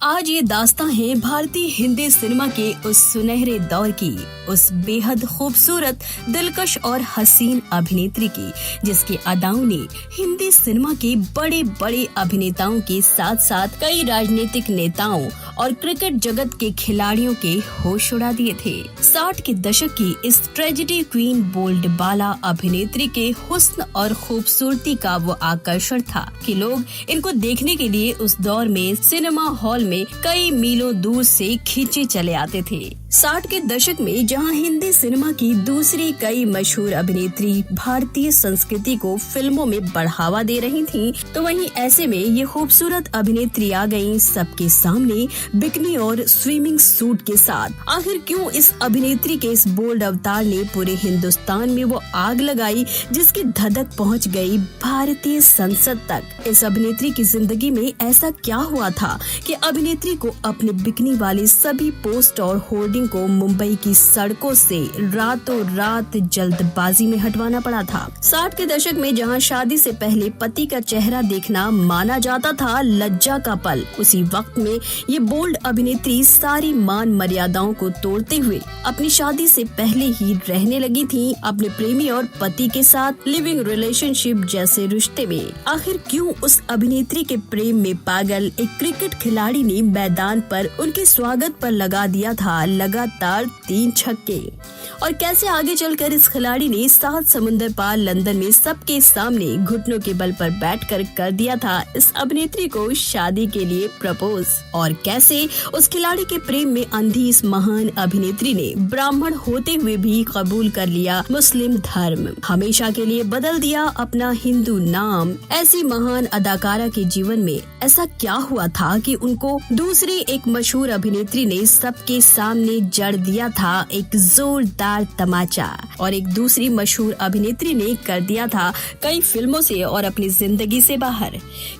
आज ये दास्तां है भारतीय हिंदी सिनेमा के उस सुनहरे दौर की, उस बेहद खूबसूरत, दिलकश और हसीन अभिनेत्री की, जिसकी अदाओं ने हिंदी सिनेमा के बड़े बड़े अभिनेताओं के साथ साथ कई राजनीतिक नेताओं और क्रिकेट जगत के खिलाड़ियों के होश उड़ा दिए थे। 60 के दशक की इस ट्रेजेडी क्वीन बोल्ड बाला अभिनेत्री के हुस्न और खूबसूरती का वो आकर्षण था कि लोग इनको देखने के लिए उस दौर में सिनेमा हॉल में कई मीलों दूर से खींचे चले आते थे। 60 के दशक में जहां हिंदी सिनेमा की दूसरी कई मशहूर अभिनेत्री भारतीय संस्कृति को फिल्मों में बढ़ावा दे रही थीं, तो वहीं ऐसे में ये खूबसूरत अभिनेत्री आ गईं सबके सामने बिकनी और स्विमिंग सूट के साथ। आखिर क्यों इस अभिनेत्री के इस बोल्ड अवतार ने पूरे हिंदुस्तान में वो आग लगाई जिसकी धधक पहुंच गई भारतीय संसद तक। इस अभिनेत्री की जिंदगी में ऐसा क्या हुआ था कि अभिनेत्री को अपने बिकनी वाले सभी पोस्ट और होर्डिंग को मुंबई की सड़कों से रातों रात जल्दबाजी में हटवाना पड़ा था। 60 के दशक में जहां शादी से पहले पति का चेहरा देखना माना जाता था लज्जा का पल, उसी वक्त में ये बोल्ड अभिनेत्री सारी मान मर्यादाओं को तोड़ते हुए अपनी शादी से पहले ही रहने लगी थी अपने प्रेमी और पति के साथ लिविंग रिलेशनशिप जैसे रिश्ते में। आखिर क्यों उस अभिनेत्री के प्रेम में पागल एक क्रिकेट खिलाड़ी ने मैदान पर उनके स्वागत पर लगा दिया था लगातार 3 छक्के, और कैसे आगे चलकर इस खिलाड़ी ने 7 समुंदर पार लंदन में सबके सामने घुटनों के बल पर बैठकर कर दिया था इस अभिनेत्री को शादी के लिए प्रपोज, और कैसे उस खिलाड़ी के प्रेम में अंधी इस महान अभिनेत्री ने ब्राह्मण होते हुए भी कबूल कर लिया मुस्लिम धर्म, हमेशा के लिए बदल दिया अपना हिंदू नाम। ऐसी महान अदाकारा के जीवन में ऐसा क्या हुआ था कि उनको दूसरी एक मशहूर अभिनेत्री ने सबके सामने जड़ दिया था एक जोरदार तमाचा, और एक दूसरी मशहूर अभिनेत्री ने कर दिया था कई फिल्मों से और अपनी जिंदगी से बाहर।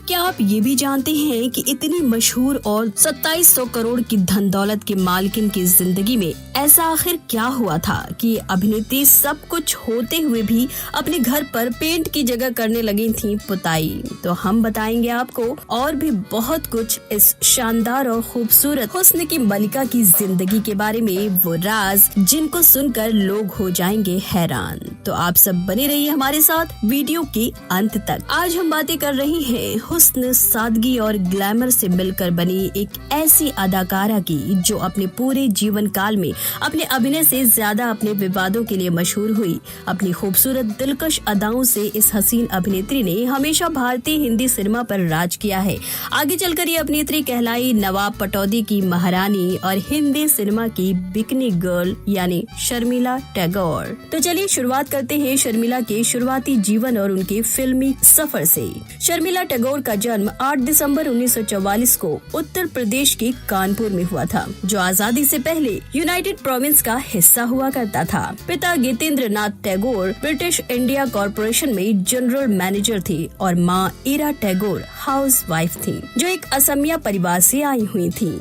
क्या आप ये भी जानते हैं कि इतनी मशहूर और 2700 करोड़ की धन दौलत की मालकिन की जिंदगी में ऐसा आखिर क्या हुआ था कि अभिनेत्री सब कुछ होते हुए भी अपने घर पर पेंट की जगह करने लगी थी पुताई? तो हम बताएंगे आपको और भी बहुत कुछ इस शानदार और खूबसूरत हुस्न की मलिका की जिंदगी के बारे में, वो राज जिनको सुनकर लोग हो जाएंगे हैरान। तो आप सब बने रहिए हमारे साथ वीडियो के अंत तक। आज हम बातें कर रहे हैं हुस्न, सादगी और ग्लैमर से मिलकर बनी एक ऐसी अदाकारा की जो अपने पूरे जीवन काल में अपने अभिनय से ज्यादा अपने विवादों के लिए मशहूर हुई। अपनी खूबसूरत दिलकश अदाओं से इस हसीन अभिनेत्री ने हमेशा भारतीय हिंदी सिनेमा पर राज किया है। आगे चलकर ये अभिनेत्री कहलाई नवाब पटौदी की महारानी और हिंदी सिनेमा की बिकनी गर्ल यानी शर्मिला टैगोर। तो चलिए शुरुआत करते हैं शर्मिला के शुरुआती जीवन और उनके फिल्मी सफर से। शर्मिला टैगोर का जन्म 8 दिसंबर 1944 को उत्तर प्रदेश के कानपुर में हुआ था, जो आजादी से पहले यूनाइटेड प्रोविंस का हिस्सा हुआ करता था। पिता गितेंद्र Nath Tagore British India corporation में जनरल मैनेजर थे और माँ ईरा टैगोर हाउस वाइफ थी, जो एक असमिया परिवार से आई हुई थी।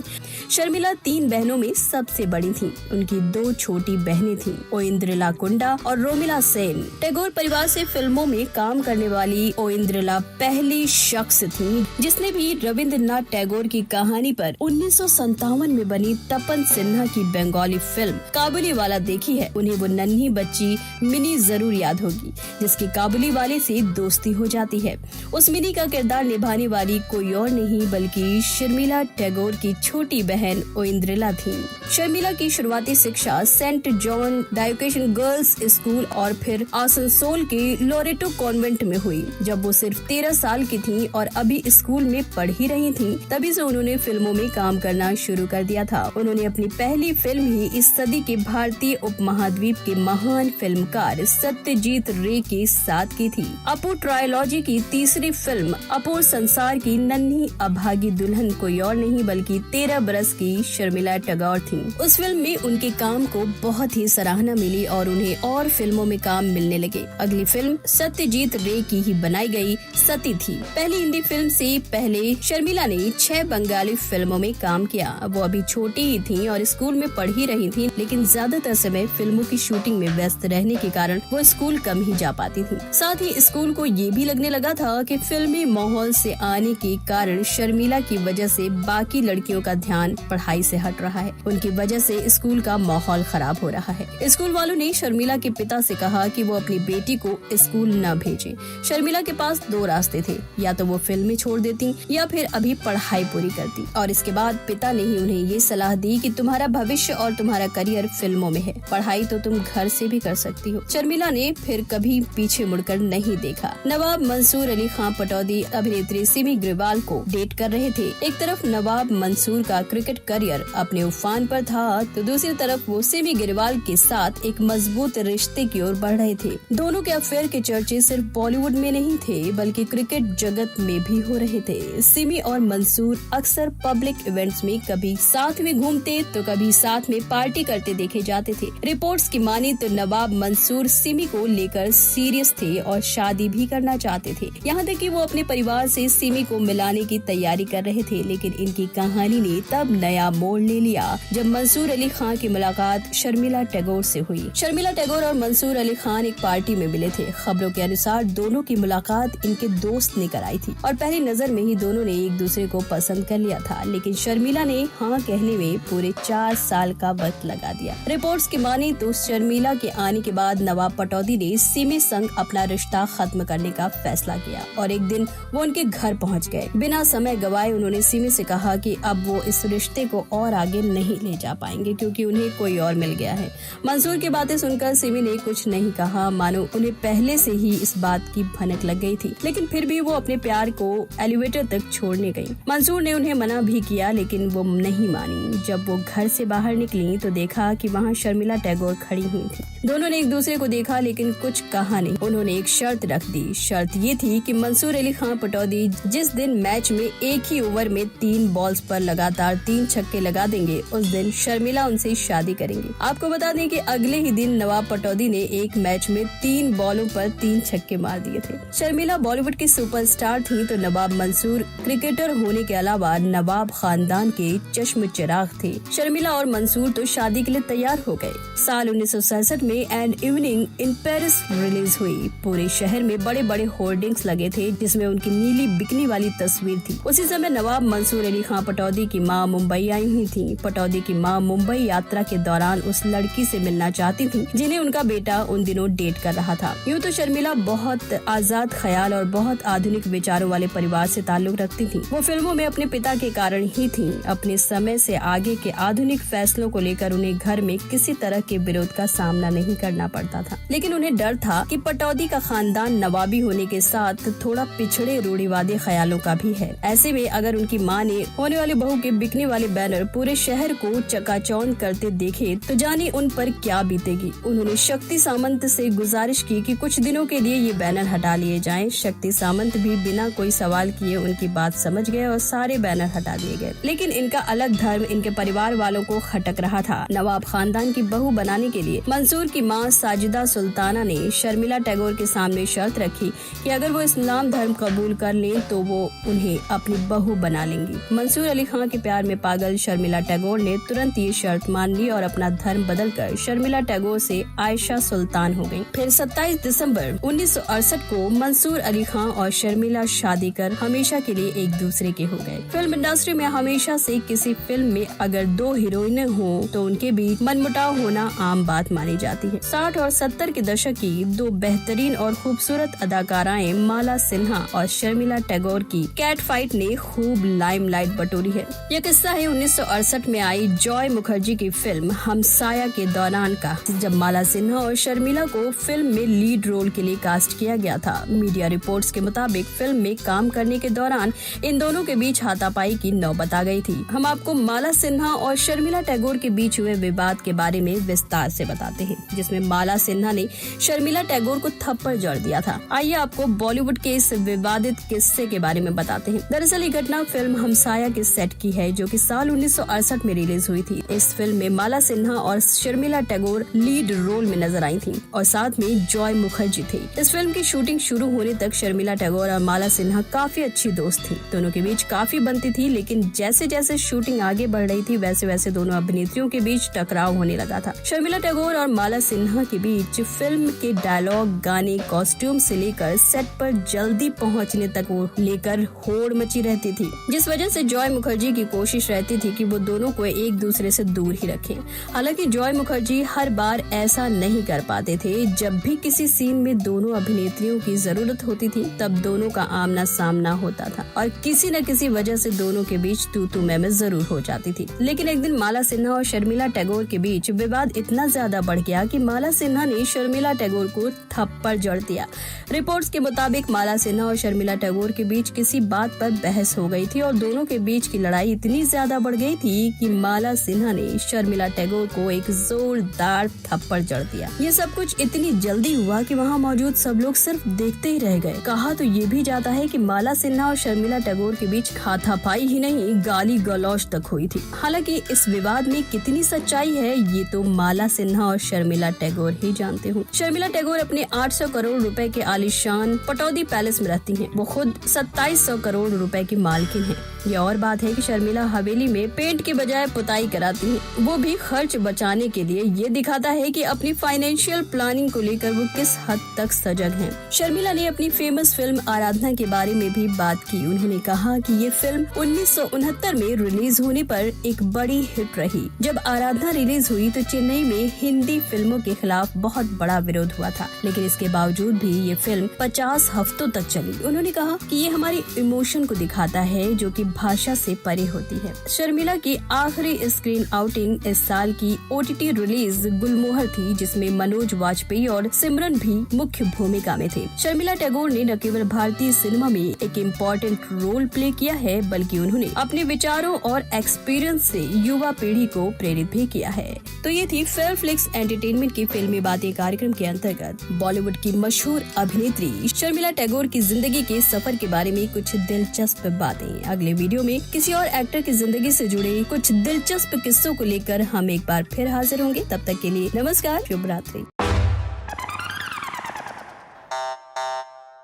शर्मिला 3 बहनों में सबसे बड़ी थी। उनकी 2 छोटी बहनें थीं, ओइंद्रिला कुंडा और रोमिला सेन। टैगोर परिवार से फिल्मों में काम करने वाली ओइंद्रिला पहली शख्स थी जिसने भी रविंद्रनाथ टैगोर की कहानी पर 1957 में बनी तपन सिन्हा की बंगाली फिल्म काबुली वाला देखी है। उन्हें वो नन्ही बच्ची मिनी जरूर याद होगी जिसकी काबुली वाले से दोस्ती हो जाती है। उस मिनी का किरदार निभाने वाली कोई और नहीं बल्कि शर्मिला टैगोर की छोटी बहन ओइंद्रिला थी। शर्मिला की शुरुआती शिक्षा सेंट जॉन डायोकेशन गर्ल्स स्कूल और फिर आसनसोल के लोरेटो कॉन्वेंट में हुई। जब वो सिर्फ 13 साल की थी और अभी स्कूल में पढ़ ही रही थी, तभी से उन्होंने फिल्मों में काम करना शुरू कर दिया था। उन्होंने अपनी पहली फिल्म ही इस सदी के भारतीय उपमहाद्वीप के महान फिल्मकार सत्यजीत रे के साथ की थी। अपूर ट्रायोलॉजी की तीसरी फिल्म अपूर संसार की नन्ही अभागी दुल्हन कोई और नहीं बल्कि 13 बरस एक्ट्रेस की शर्मिला टैगोर थीं। उस फिल्म में उनके काम को बहुत ही सराहना मिली और उन्हें और फिल्मों में काम मिलने लगे। अगली फिल्म सत्यजीत रे की ही बनाई गई सती थी। पहली हिंदी फिल्म से पहले शर्मिला ने 6 बंगाली फिल्मों में काम किया। वो अभी छोटी ही थीं और स्कूल में पढ़ ही रही थीं, लेकिन ज्यादातर समय फिल्मों की शूटिंग में व्यस्त रहने के कारण वो स्कूल कम ही जा पाती थीं। साथ ही स्कूल को ये भी लगने लगा था कि फिल्मी माहौल से आने के कारण शर्मिला की वजह से बाकी लड़कियों का ध्यान पढ़ाई से हट रहा है। उनकी वजह से स्कूल का माहौल खराब हो रहा है। स्कूल वालों ने शर्मिला के पिता से कहा कि वो अपनी बेटी को स्कूल न भेजें। शर्मिला के पास 2 रास्ते थे, या तो वो फिल्में छोड़ देती या फिर अभी पढ़ाई पूरी करती। और इसके बाद पिता ने ही उन्हें ये सलाह दी कि तुम्हारा भविष्य और तुम्हारा करियर फिल्मों में है, पढ़ाई तो तुम घर से भी कर सकती हो। शर्मिला ने फिर कभी पीछे मुड़कर नहीं देखा। नवाब मंसूर अली खान पटौदी अभिनेत्री सिमी ग्रेवाल को डेट कर रहे थे। एक तरफ नवाब मंसूर का क्रिकेट करियर अपने उफान पर था, तो दूसरी तरफ वो सिमी ग्रेवाल के साथ एक मजबूत रिश्ते की ओर बढ़ रहे थे। दोनों के अफेयर के चर्चे सिर्फ बॉलीवुड में नहीं थे, बल्कि क्रिकेट जगत में भी हो रहे थे। सिमी और मंसूर अक्सर पब्लिक इवेंट्स में कभी साथ में घूमते तो कभी साथ में पार्टी करते देखे जाते थे। रिपोर्ट्स की माने तो नवाब मंसूर सिमी को लेकर सीरियस थे और शादी भी करना चाहते थे। यहाँ तक कि वो अपने परिवार से सिमी को मिलाने की तैयारी कर रहे थे। लेकिन इनकी कहानी ने तब नया मोड़ ले लिया जब मंसूर अली खान की मुलाकात शर्मिला टैगोर से हुई। शर्मिला टैगोर और मंसूर अली खान एक पार्टी में मिले थे। खबरों के अनुसार दोनों की मुलाकात इनके दोस्त ने कराई थी और पहली नजर में ही दोनों ने एक दूसरे को पसंद कर लिया था। लेकिन शर्मिला ने हाँ कहने में पूरे 4 साल का वक्त लगा दिया। रिपोर्ट्स की माने तो शर्मिला के आने के बाद नवाब पटौदी ने सिमी संग अपना रिश्ता खत्म करने का फैसला किया और एक दिन वो उनके घर पहुँच गए। बिना समय गवाए उन्होंने सिमी से कहा कि अब वो इस रिश्ते को और आगे नहीं ले जा पाएंगे क्योंकि उन्हें कोई और मिल गया है। मंसूर की बातें सुनकर सिमी ने कुछ नहीं कहा, मानो उन्हें पहले से ही इस बात की भनक लग गई थी। लेकिन फिर भी वो अपने प्यार को एलिवेटर तक छोड़ने गई। मंसूर ने उन्हें मना भी किया, लेकिन वो नहीं मानी। जब वो घर से बाहर निकली तो देखा कि वहाँ शर्मिला टैगोर खड़ी हुई थी। दोनों ने एक दूसरे को देखा, लेकिन कुछ कहा नहीं। उन्होंने एक शर्त रख दी। शर्त ये थी कि मंसूर अली खान पटौदी जिस दिन मैच में एक ही ओवर में 3 बॉल्स पर लगातार 3 छक्के लगा देंगे, उस दिन शर्मिला उनसे शादी करेंगी। आपको बता दें कि अगले ही दिन नवाब पटौदी ने एक मैच में 3 बॉलों पर 3 छक्के मार दिए थे। शर्मिला बॉलीवुड की सुपरस्टार थी, तो नवाब मंसूर क्रिकेटर होने के अलावा नवाब खानदान के चश्म चिराग थे। शर्मिला और मंसूर तो शादी के लिए तैयार हो गए। साल 1967 में an evening in Paris release हुई। पूरे शहर में बड़े बड़े होर्डिंग्स लगे थे जिसमें उनकी नीली बिकनी वाली तस्वीर थी। उसी समय नवाब मंसूर अली खान पटौदी की मां मुंबई आई हुई थी। पटौदी की मां मुंबई यात्रा के दौरान उस लड़की से मिलना चाहती थी जिन्हें उनका बेटा उन दिनों डेट कर रहा था। यूँ तो शर्मिला बहुत आजाद ख्याल और बहुत आधुनिक विचारों वाले परिवार से ताल्लुक रखती थी। वो फिल्मों में अपने पिता के कारण ही थी। अपने समय से आगे के आधुनिक फैसलों को लेकर उन्हें घर में किसी तरह के विरोध का सामना नहीं करना पड़ता था। लेकिन उन्हें डर था कि पटौदी का खानदान नवाबी होने के साथ थोड़ा पिछड़े रूढ़िवादी ख्यालों का भी है। ऐसे में अगर उनकी माँ ने होने वाली बहू के बिकने वाले बैनर पूरे शहर को चकाचौंध करते देखे तो जाने उन पर क्या बीतेगी। उन्होंने शक्ति सामंत से गुजारिश की कि कुछ दिनों के लिए ये बैनर हटा लिए जाएं। शक्ति सामंत भी बिना कोई सवाल किए उनकी बात समझ गए और सारे बैनर हटा दिए गए। लेकिन इनका अलग धर्म इनके परिवार वालों को खटक रहा था। नवाब खानदान की बहू बनाने के लिए मंसूर की माँ साजिदा सुल्ताना ने शर्मिला टैगोर के सामने शर्त रखी कि अगर वो इस्लाम धर्म कबूल कर लें तो वो उन्हें अपनी बहू बना लेंगी। मंसूर अली खान के प्यार में पागल शर्मिला टैगोर ने तुरंत ये शर्त मान ली और अपना धर्म बदलकर शर्मिला टैगोर से आयशा सुल्तान हो गयी। फिर 27 दिसंबर 1968 को मंसूर अली खान और शर्मिला शादी कर हमेशा के लिए एक दूसरे के हो गए। फिल्म इंडस्ट्री में हमेशा से किसी फिल्म में अगर 2 हीरोइनें हों तो उनके बीच मनमुटाव होना आम बात मानी जाती है। 60 और 70 के दशक की 2 बेहतरीन और खूबसूरत अदाकाराएं माला सिन्हा और शर्मिला टैगोर की कैट फाइट ने खूब लाइमलाइट बटोरी है। यह किस्सा है 1968 में आई जॉय मुखर्जी की फिल्म हमसाया के दौरान का, जब माला सिन्हा और शर्मिला को फिल्म में लीड रोल के लिए कास्ट किया गया था। मीडिया रिपोर्ट्स के मुताबिक फिल्म में काम करने के दौरान इन दोनों के बीच हाथापाई की नौबत आ गई थी। हम आपको माला सिन्हा और शर्मिला टैगोर के बीच हुए विवाद के बारे में विस्तार से बताते हैं। जिसमें माला सिन्हा ने शर्मिला टैगोर को थप्पड़ जड़ दिया था। आइए आपको बॉलीवुड के इस विवादित किस्से के बारे में बताते हैं। दरअसल ये घटना फिल्म हमसाया के सेट की है, जो कि साल 1968 में रिलीज हुई थी। इस फिल्म में माला सिन्हा और शर्मिला टैगोर लीड रोल में नजर आई थी और साथ में जॉय मुखर्जी थी। इस फिल्म की शूटिंग शुरू होने तक शर्मिला टैगोर और माला सिन्हा काफी अच्छी दोस्त थी। दोनों के बीच काफी बनती थी, लेकिन जैसे जैसे शूटिंग आगे बढ़ रही थी वैसे वैसे दोनों अभिनेत्रियों के बीच टकराव होने लगा था। शर्मिला टैगोर और माला सिन्हा के बीच फिल्म के डायलॉग, गाने, कॉस्ट्यूम से लेकर सेट पर जल्दी पहुंचने तक वो लेकर होड़ मची रहती थी, जिस वजह से जॉय मुखर्जी की कोशिश रहती थी कि वो दोनों को एक दूसरे से दूर ही रखें। हालांकि जॉय मुखर्जी हर बार ऐसा नहीं कर पाते थे। जब भी किसी सीन में दोनों अभिनेत्रियों की जरूरत होती थी तब दोनों का आमना सामना होता था और किसी न किसी वजह से दोनों के बीच तू मैं जरूर हो जाती थी। लेकिन एक दिन माला सिन्हा और शर्मिला टैगोर के बीच विवाद इतना ज्यादा बढ़ गया कि माला सिन्हा ने शर्मिला टैगोर को थप्पड़ जड़ दिया। रिपोर्ट्स के मुताबिक माला सिन्हा और शर्मिला टैगोर के बीच किसी बात पर बहस हो गई थी और दोनों के बीच की लड़ाई इतनी ज्यादा बढ़ गई थी कि माला सिन्हा ने शर्मिला टैगोर को एक जोरदार थप्पड़ जड़ दिया। ये सब कुछ इतनी जल्दी हुआ कि वहाँ मौजूद सब लोग सिर्फ देखते ही रह गए। कहा तो ये भी जाता है कि माला सिन्हा और शर्मिला टैगोर के बीच हाथापाई ही नहीं, गाली गलौज तक हुई थी। हालांकि इस विवाद में कितनी सच्चाई है ये तो माला सिन्हा और शर्मिला टैगोर ही जानते हो। शर्मिला टैगोर अपने 800 करोड़ रुपए के आलीशान पटौदी पैलेस में रहती हैं। वो खुद 2700 करोड़ रुपए की मालकिन है। ये और बात है कि शर्मिला हवेली में पेंट के बजाय पुताई कराती है, वो भी खर्च बचाने के लिए। ये दिखाता है कि अपनी फाइनेंशियल प्लानिंग को लेकर वो किस हद तक सजग हैं। शर्मिला ने अपनी फेमस फिल्म आराधना के बारे में भी बात की। उन्होंने कहा कि ये फिल्म 1969 में रिलीज होने पर एक बड़ी हिट रही। जब आराधना रिलीज हुई तो चेन्नई में हिंदी फिल्मों के खिलाफ बहुत बड़ा विरोध हुआ था, लेकिन इसके बावजूद भी ये फिल्म 50 हफ्तों तक चली। उन्होंने कहा कि ये हमारी इमोशन को दिखाता है जो कि भाषा से परे होती है। शर्मिला की आखिरी स्क्रीन आउटिंग इस साल की OTT रिलीज गुलमोहर थी, जिसमें मनोज वाजपेयी और सिमरन भी मुख्य भूमिका में थे। शर्मिला टैगोर ने न केवल भारतीय सिनेमा में एक इम्पोर्टेंट रोल प्ले किया है, बल्कि उन्होंने अपने विचारों और एक्सपीरियंस से युवा पीढ़ी को प्रेरित भी किया है। तो ये थी फिल्म फ्लिक्स एंटरटेनमेंट की फिल्मी बातें कार्यक्रम के अंतर्गत बॉलीवुड की मशहूर अभिनेत्री शर्मिला टैगोर की जिंदगी के सफर के बारे में कुछ दिलचस्प बातें। अगले वीडियो में किसी और एक्टर की जिंदगी से जुड़े कुछ दिलचस्प किस्सों को लेकर हम एक बार फिर हाजिर होंगे। तब तक के लिए नमस्कार, शुभ रात्रि।